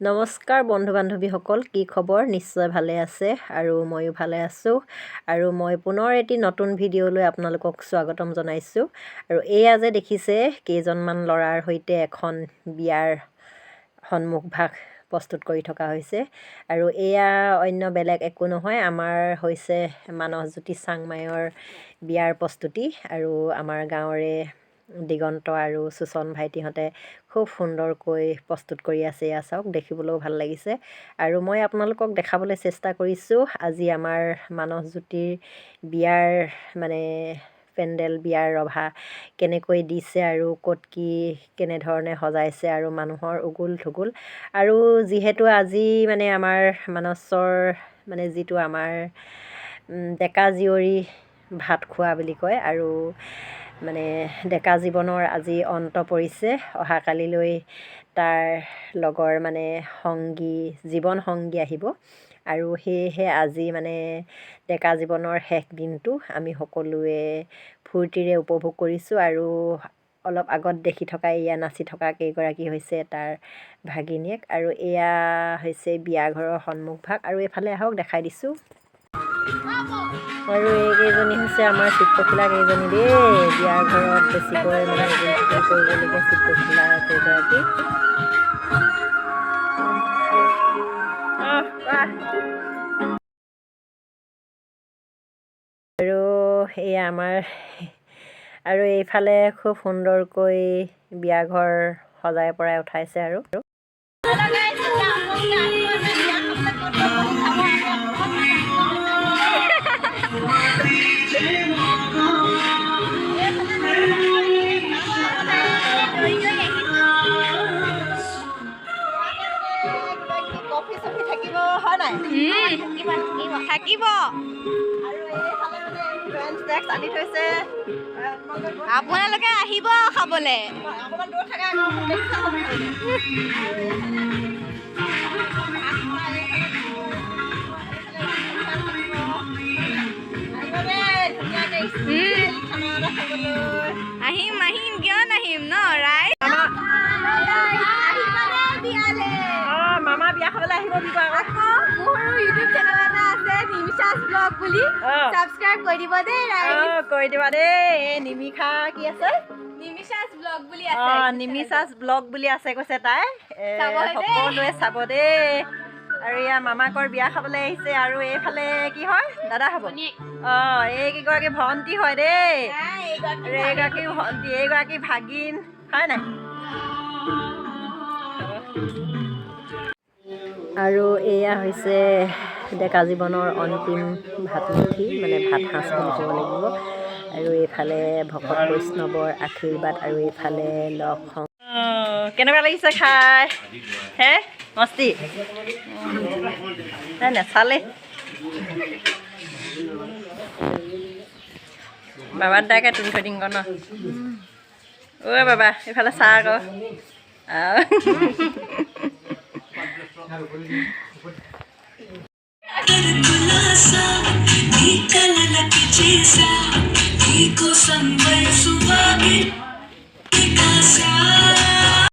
নমস্কাৰ বন্ধু বান্ধৱীসকল, কি খবৰ? নিশ্চয় ভালে আছে আৰু ময়ো ভালে আছোঁ। আৰু মই পুনৰ এটি নতুন ভিডিঅ'লৈ আপোনালোকক স্বাগতম জনাইছোঁ। আৰু এয়া যে দেখিছে, কেইজনমান ল'ৰাৰ সৈতে এখন বিয়াৰ সন্মুখভাগ প্ৰস্তুত কৰি থকা হৈছে। আৰু এয়া অন্য বেলেগ একো নহয়, আমাৰ হৈছে মানসজ্যোতি চাংমাইৰ বিয়াৰ প্ৰস্তুতি। আৰু আমাৰ গাঁৱৰে দিগন্ত আৰু সুচন ভাইটিহঁতে খুব সুন্দৰকৈ প্ৰস্তুত কৰি আছে। এয়া চাওক, দেখিবলৈও ভাল লাগিছে। আৰু মই আপোনালোকক দেখাবলৈ চেষ্টা কৰিছোঁ আজি আমাৰ মানসজ্যোতিৰ বিয়াৰ পেণ্ডেল, বিয়াৰ ৰভা কেনেকৈ দিছে আৰু ক'ত কি কেনেধৰণে সজাইছে আৰু মানুহৰ উগুল থুগুল। আৰু যিহেতু আজি আমাৰ মানসৰ যিটো আমাৰ ডেকা জীয়ৰী ভাত খোৱা বুলি কয়, আৰু ডেকা জীৱনৰ আজি অন্ত পৰিছে। অহাকালিলৈ তাৰ লগৰ জীৱন সংগী আহিব। আৰু সেয়েহে আজি ডেকা জীৱনৰ শেষ দিনটো আমি সকলোৱে ফূৰ্তিৰে উপভোগ কৰিছোঁ। আৰু অলপ আগত দেখি থকা এয়া নাচি থকা কেইগৰাকী হৈছে তাৰ ভাগিনীয়েক। আৰু এয়া হৈছে বিয়াঘৰৰ সন্মুখভাগ। আৰু এইফালে আহক, দেখাই দিছোঁ। আৰু এইকেইজনী হৈছে আমাৰ চিত্ৰশিলা কেইজনী দেই। বিয়াৰ ঘৰত বেছিকৈ কৰিবলগীয়া চিত্ৰশিলা কেইগৰাকী। আৰু এয়া আমাৰ আৰু এইফালে খুব সুন্দৰকৈ বিয়াঘৰ সজাই পৰাই উঠাইছে। আৰু থাকিব আপোনালোকে আহিব খাবলৈ। আহিম আহিম, কিয় নাহিম ন ৰাইজ। মামা বিয়া খাবলৈ আহিব দিব আকৌ। মোৰ ইউটিউব চেনেল এটা আছে, নিমিষাজ ব্লগ বুলি, সাবস্ক্ৰাইব কৰি দিব দেই ৰাইজ। কৰি দিবা দেই। এই নিমিষা কি আছে? নিমিষাজ ব্লগ বুলি আছে। নিমিষাজ ব্লগ বুলি আছে কৈছে তাই। সকলোৱে চাব দেই। আৰু এয়া মামাকৰ বিয়া খাবলৈ আহিছে। আৰু এইফালে কি হয়? দাদা হ'ব। এইকেইগৰাকী ভণ্টি হয় দেই। এইগৰাকী ভণ্টি, এইগৰাকী ভাগিন হয় নাই? আৰু এয়া হৈছে ডেকা জীৱনৰ অন্তিম ভাতমুঠি, ভাত সাঁজ বুলি ক'ব লাগিব। আৰু এইফালে ভকত বৈষ্ণৱৰ আশীৰ্বাদ। আৰু এইফালে লগ সং। কেনেকুৱা লাগিছে খাই? হে মস্তি নেচালে। বাবাৰ দাকে তুলি থৈ দিম ন। অ' বাবা, এইফালে চাহ আকৌ।